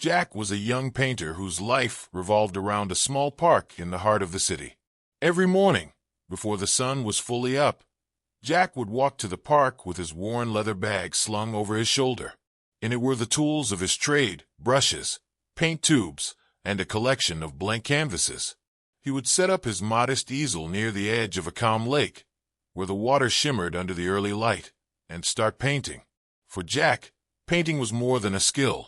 Jack was a young painter whose life revolved around a small park in the heart of the city. Every morning, before the sun was fully up, Jack would walk to the park with his worn leather bag slung over his shoulder. In it were the tools of his trade, brushes, paint tubes, and a collection of blank canvases. He would set up his modest easel near the edge of a calm lake, where the water shimmered under the early light, and start painting. For Jack, painting was more than a skill.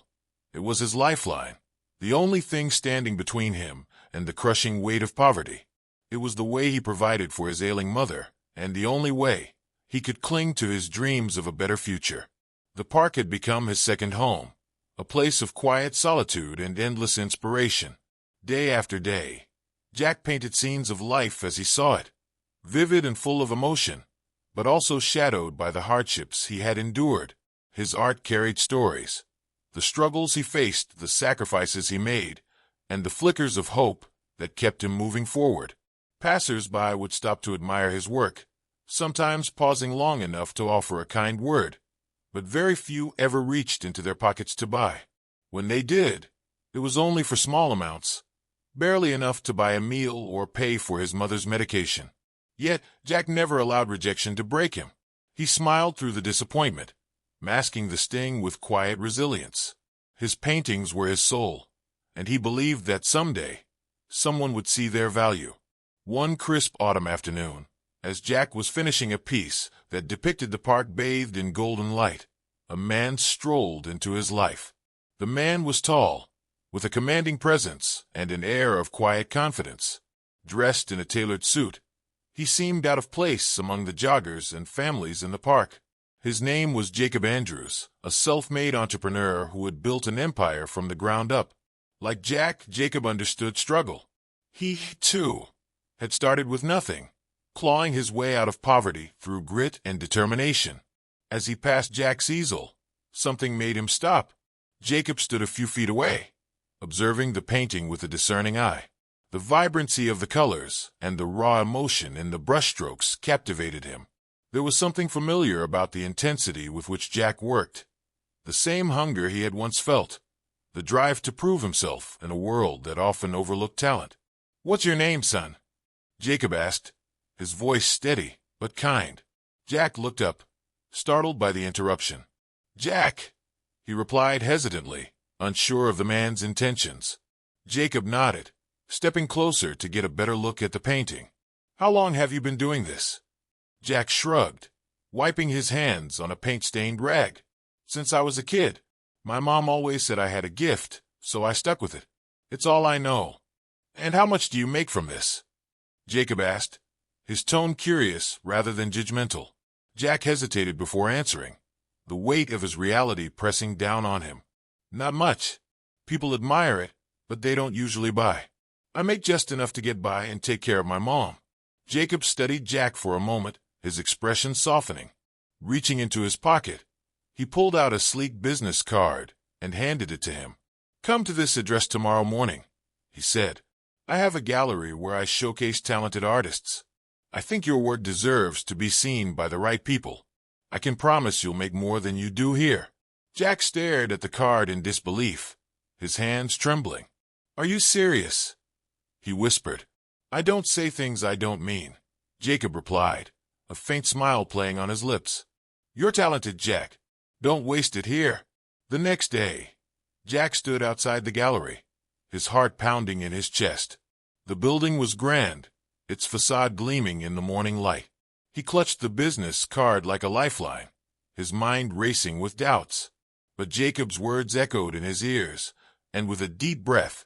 It was his lifeline, the only thing standing between him and the crushing weight of poverty. It was the way he provided for his ailing mother, and the only way he could cling to his dreams of a better future. The park had become his second home, a place of quiet solitude and endless inspiration. Day after day, Jack painted scenes of life as he saw it, vivid and full of emotion, but also shadowed by the hardships he had endured. His art carried stories, the struggles he faced, the sacrifices he made, and the flickers of hope that kept him moving forward. Passers-by would stop to admire his work, sometimes pausing long enough to offer a kind word, but very few ever reached into their pockets to buy. When they did, it was only for small amounts, barely enough to buy a meal or pay for his mother's medication. Yet Jack never allowed rejection to break him. He smiled through the disappointment, masking the sting with quiet resilience. His paintings were his soul, and he believed that someday someone would see their value. One crisp autumn afternoon, as Jack was finishing a piece that depicted the park bathed in golden light, a man strolled into his life. The man was tall, with a commanding presence and an air of quiet confidence. Dressed in a tailored suit, he seemed out of place among the joggers and families in the park. His name was Jacob Andrews, a self-made entrepreneur who had built an empire from the ground up. Like Jack, Jacob understood struggle. He, too, had started with nothing, clawing his way out of poverty through grit and determination. As he passed Jack's easel, something made him stop. Jacob stood a few feet away, observing the painting with a discerning eye. The vibrancy of the colors and the raw emotion in the brushstrokes captivated him. There was something familiar about the intensity with which Jack worked, the same hunger he had once felt, the drive to prove himself in a world that often overlooked talent. "What's your name, son?" Jacob asked, his voice steady but kind. Jack looked up, startled by the interruption. "Jack," he replied hesitantly, unsure of the man's intentions. Jacob nodded, stepping closer to get a better look at the painting. "How long have you been doing this?" Jack shrugged, wiping his hands on a paint-stained rag. "Since I was a kid. My mom always said I had a gift, so I stuck with it. It's all I know." "And how much do you make from this?" Jacob asked, his tone curious rather than judgmental. Jack hesitated before answering, the weight of his reality pressing down on him. "Not much. People admire it, but they don't usually buy. I make just enough to get by and take care of my mom." Jacob studied Jack for a moment, his expression softening. Reaching into his pocket, he pulled out a sleek business card and handed it to him. "Come to this address tomorrow morning," he said. "I have a gallery where I showcase talented artists. I think your work deserves to be seen by the right people. I can promise you'll make more than you do here." Jack stared at the card in disbelief, his hands trembling. "Are you serious?" he whispered. "I don't say things I don't mean," Jacob replied, a faint smile playing on his lips. "You're talented, Jack. Don't waste it here." The next day, Jack stood outside the gallery, his heart pounding in his chest. The building was grand, its facade gleaming in the morning light. He clutched the business card like a lifeline, his mind racing with doubts. But Jacob's words echoed in his ears, and with a deep breath,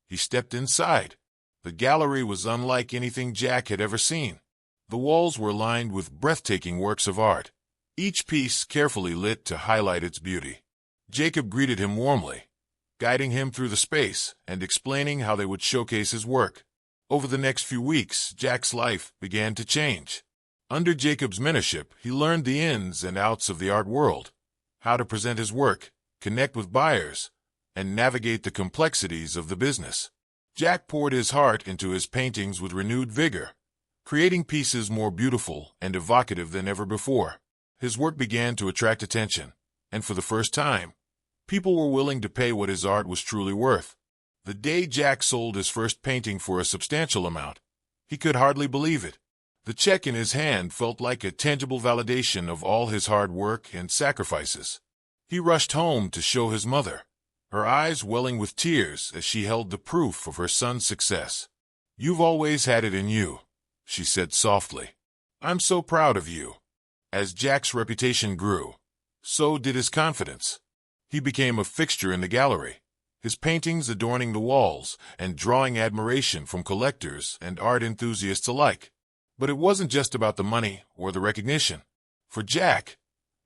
he stepped inside. The gallery was unlike anything Jack had ever seen. The walls were lined with breathtaking works of art, each piece carefully lit to highlight its beauty. Jacob greeted him warmly, guiding him through the space and explaining how they would showcase his work. Over the next few weeks, Jack's life began to change. Under Jacob's mentorship, he learned the ins and outs of the art world, how to present his work, connect with buyers, and navigate the complexities of the business. Jack poured his heart into his paintings with renewed vigor, creating pieces more beautiful and evocative than ever before. His work began to attract attention, and for the first time, People were willing to pay what his art was truly worth. The day Jack sold his first painting for a substantial amount, he could hardly believe it. The check in his hand felt like a tangible validation of all his hard work and sacrifices. He rushed home to show his mother, her eyes welling with tears as she held the proof of her son's success. "You've always had it in you," she said softly. "I'm so proud of you." As Jack's reputation grew, so did his confidence. He became a fixture in the gallery, his paintings adorning the walls and drawing admiration from collectors and art enthusiasts alike. But it wasn't just about the money or the recognition. For Jack,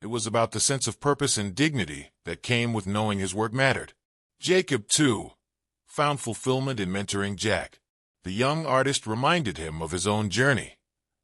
it was about the sense of purpose and dignity that came with knowing his work mattered. Jacob, too, found fulfillment in mentoring Jack. The young artist reminded him of his own journey,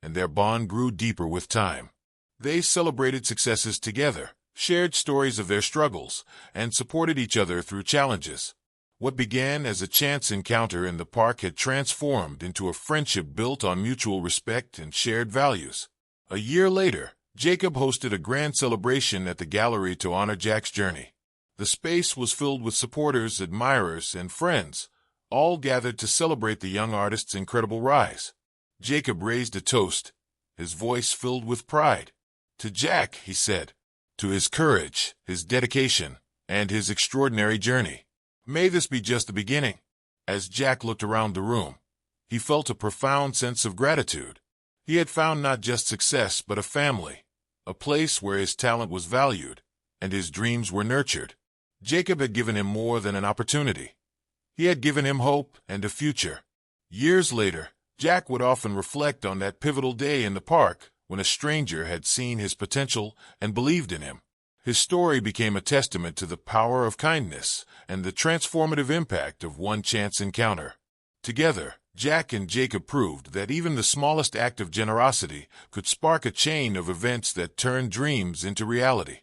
and their bond grew deeper with time. They celebrated successes together, shared stories of their struggles, and supported each other through challenges. What began as a chance encounter in the park had transformed into a friendship built on mutual respect and shared values. A year later, Jacob hosted a grand celebration at the gallery to honor Jack's journey. The space was filled with supporters, admirers, and friends, all gathered to celebrate the young artist's incredible rise. Jacob raised a toast, his voice filled with pride. "To Jack," he said, "to his courage, his dedication, and his extraordinary journey. May this be just the beginning." As Jack looked around the room, he felt a profound sense of gratitude. He had found not just success but a family, a place where his talent was valued and his dreams were nurtured. Jacob had given him more than an opportunity. He had given him hope and a future. Years later, Jack would often reflect on that pivotal day in the park when a stranger had seen his potential and believed in him. His story became a testament to the power of kindness and the transformative impact of one chance encounter. Together, Jack and Jacob proved that even the smallest act of generosity could spark a chain of events that turned dreams into reality.